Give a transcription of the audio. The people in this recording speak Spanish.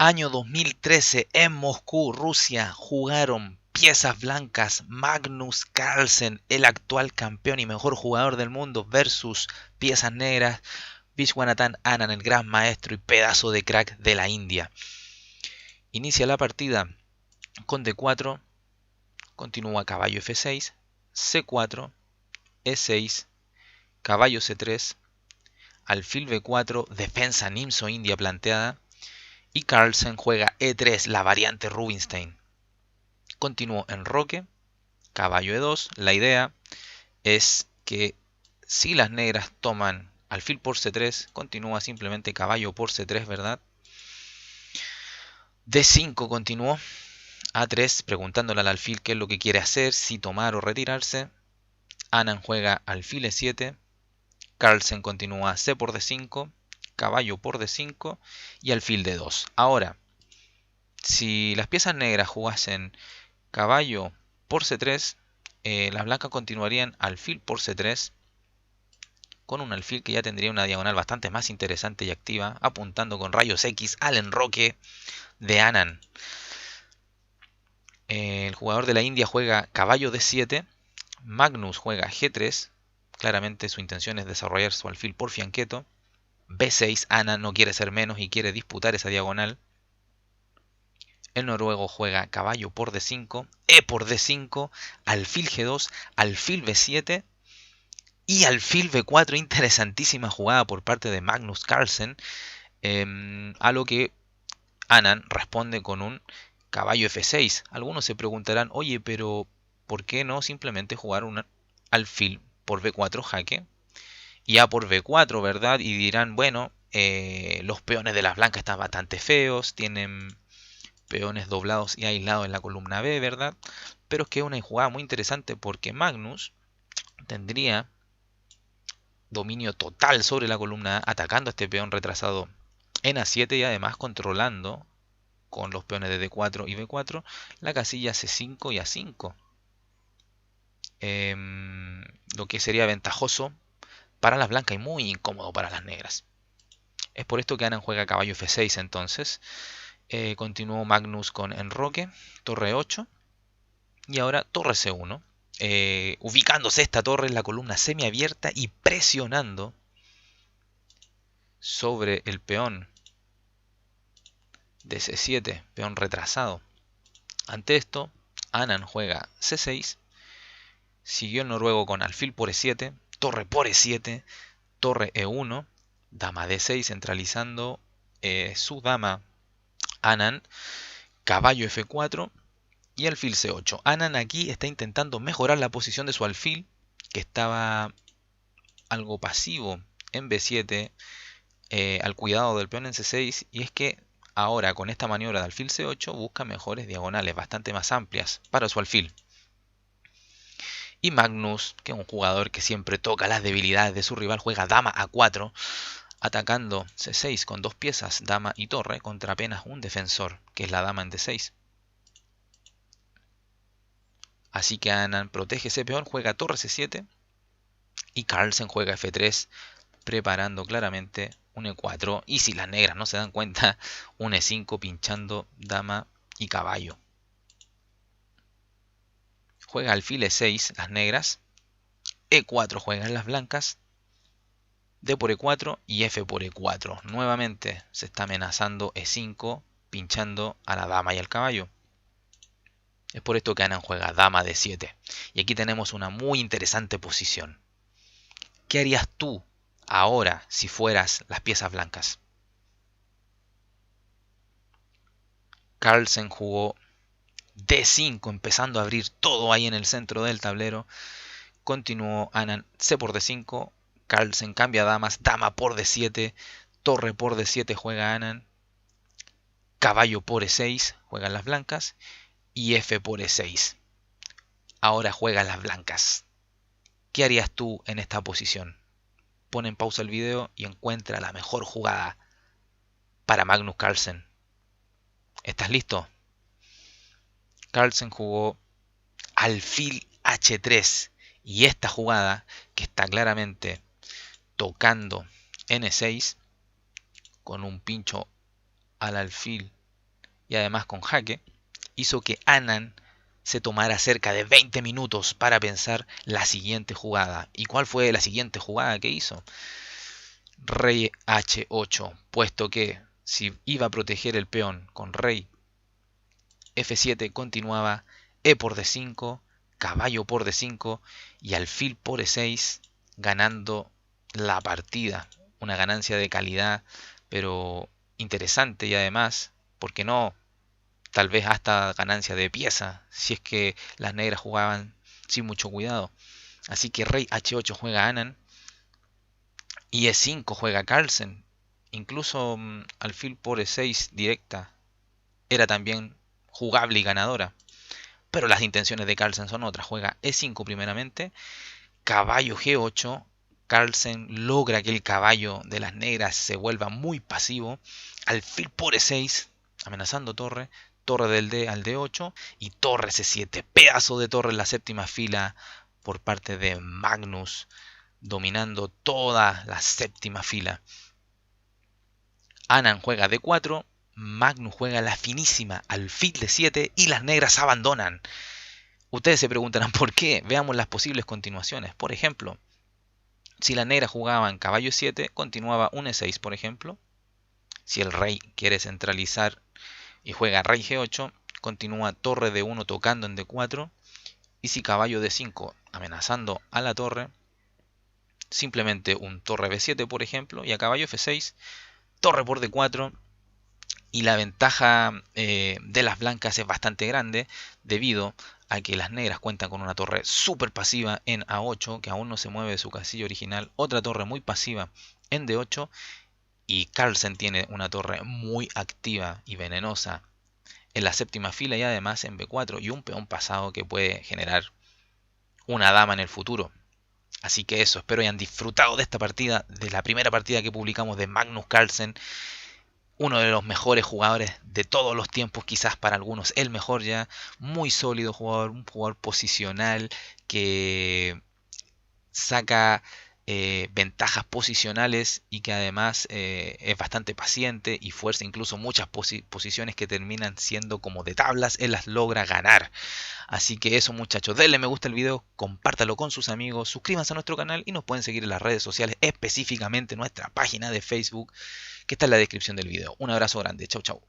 Año 2013 en Moscú, Rusia, jugaron piezas blancas Magnus Carlsen, el actual campeón y mejor jugador del mundo, versus piezas negras Viswanathan Anand, el gran maestro y pedazo de crack de la India. Inicia la partida con D4, continúa caballo F6, C4, E6, caballo C3, alfil B4, defensa Nimzo-India planteada, y Carlsen juega E3, la variante Rubinstein. Continuó enroque, caballo E2. La idea es que si las negras toman alfil por C3, continúa simplemente caballo por C3, ¿verdad? D5 continuó, A3 preguntándole al alfil qué es lo que quiere hacer, si tomar o retirarse. Anand juega alfil E7, Carlsen continúa C por D5, caballo por D5 y alfil D2. Ahora, si las piezas negras jugasen caballo por C3, las blancas continuarían alfil por C3, con un alfil que ya tendría una diagonal bastante más interesante y activa, apuntando con rayos X al enroque de Anand. El jugador de la India juega caballo D7, Magnus juega G3, claramente su intención es desarrollar su alfil por fianqueto. B6, Anand no quiere ser menos y quiere disputar esa diagonal. El noruego juega caballo por D5, E por D5, alfil G2, alfil B7 y alfil B4. Interesantísima jugada por parte de Magnus Carlsen, a lo que Anand responde con un caballo F6. Algunos se preguntarán, oye, pero ¿por qué no simplemente jugar un alfil por B4 jaque y A por B4, ¿verdad? Y dirán, bueno, los peones de las blancas están bastante feos, tienen peones doblados y aislados en la columna B, ¿verdad? Pero es que es una jugada muy interesante porque Magnus tendría dominio total sobre la columna A, atacando a este peón retrasado en A7 y además controlando con los peones de D4 y B4 la casilla C5 y A5. Lo que sería ventajoso para las blancas y muy incómodo para las negras. Es por esto que Anand juega caballo F6 entonces. Continuó Magnus con enroque, torre 8 y ahora torre C1. Ubicándose esta torre en la columna semiabierta y presionando sobre el peón de C7, peón retrasado. Ante esto, Anand juega C6, siguió el noruego con alfil por E7, torre por E7, torre E1, dama D6 centralizando su dama Anand, caballo F4 y alfil C8. Anand aquí está intentando mejorar la posición de su alfil, que estaba algo pasivo en B7, al cuidado del peón en C6, y es que ahora con esta maniobra de alfil C8 busca mejores diagonales, bastante más amplias para su alfil. Y Magnus, que es un jugador que siempre toca las debilidades de su rival, juega dama A4, atacando C6 con dos piezas, dama y torre, contra apenas un defensor, que es la dama en D6. Así que Anand protege ese peón, juega torre C7 y Carlsen juega F3, preparando claramente un E4. Y si las negras no se dan cuenta, un E5 pinchando dama y caballo. Juega alfil E6 las negras, E4 juegan las blancas, D por E4 y F por E4. Nuevamente se está amenazando E5, pinchando a la dama y al caballo. Es por esto que Anand juega dama D7. Y aquí tenemos una muy interesante posición. ¿Qué harías tú ahora si fueras las piezas blancas? Carlsen jugó D5, empezando a abrir todo ahí en el centro del tablero. Continuó Anand C por D5. Carlsen cambia damas, dama por D7, torre por D7 juega Anand, caballo por E6 juegan las blancas y F por E6. Ahora juegan las blancas. ¿Qué harías tú en esta posición? Pon en pausa el video y encuentra la mejor jugada para Magnus Carlsen. ¿Estás listo? Carlsen jugó alfil H3 y esta jugada, que está claramente tocando N6 con un pincho al alfil y además con jaque, hizo que Anand se tomara cerca de 20 minutos para pensar la siguiente jugada. ¿Y cuál fue la siguiente jugada que hizo? Rey H8, puesto que si iba a proteger el peón con rey F7, continuaba E por D5, caballo por D5 y alfil por E6, ganando la partida. Una ganancia de calidad, pero interesante, y además, ¿por qué no? Tal vez hasta ganancia de pieza, si es que las negras jugaban sin mucho cuidado. Así que rey H8 juega Anand y E5 juega Carlsen. Incluso alfil por E6 directa era también jugable y ganadora. Pero las intenciones de Carlsen son otras. Juega E5 primeramente, caballo G8. Carlsen logra que el caballo de las negras se vuelva muy pasivo. Alfil por E6, amenazando torre. Torre del D al D8 y torre C7. Pedazo de torre en la séptima fila por parte de Magnus, dominando toda la séptima fila. Anand juega D4, Magnus juega la finísima alfil D7 y las negras abandonan. Ustedes se preguntarán por qué. Veamos las posibles continuaciones. Por ejemplo, si las negras jugaban caballo 7, continuaba un E6, por ejemplo. Si el rey quiere centralizar y juega rey G8, continúa torre D1 tocando en D4. Y si caballo D5 amenazando a la torre, simplemente un torre B7, por ejemplo, y a caballo F6, torre por D4. Y la ventaja de las blancas es bastante grande debido a que las negras cuentan con una torre súper pasiva en A8 que aún no se mueve de su casilla original, otra torre muy pasiva en D8 y Carlsen tiene una torre muy activa y venenosa en la séptima fila y además en B4 y un peón pasado que puede generar una dama en el futuro. Así que eso, espero hayan disfrutado de esta partida, de la primera partida que publicamos de Magnus Carlsen, uno de los mejores jugadores de todos los tiempos, quizás para algunos el mejor ya, muy sólido jugador, un jugador posicional que saca ventajas posicionales y que además es bastante paciente y fuerza incluso muchas posiciones que terminan siendo como de tablas, él las logra ganar. Así que eso, muchachos, denle me gusta al video, compártalo con sus amigos, suscríbanse a nuestro canal y nos pueden seguir en las redes sociales, específicamente nuestra página de Facebook que está en la descripción del video. Un abrazo grande, chau chau.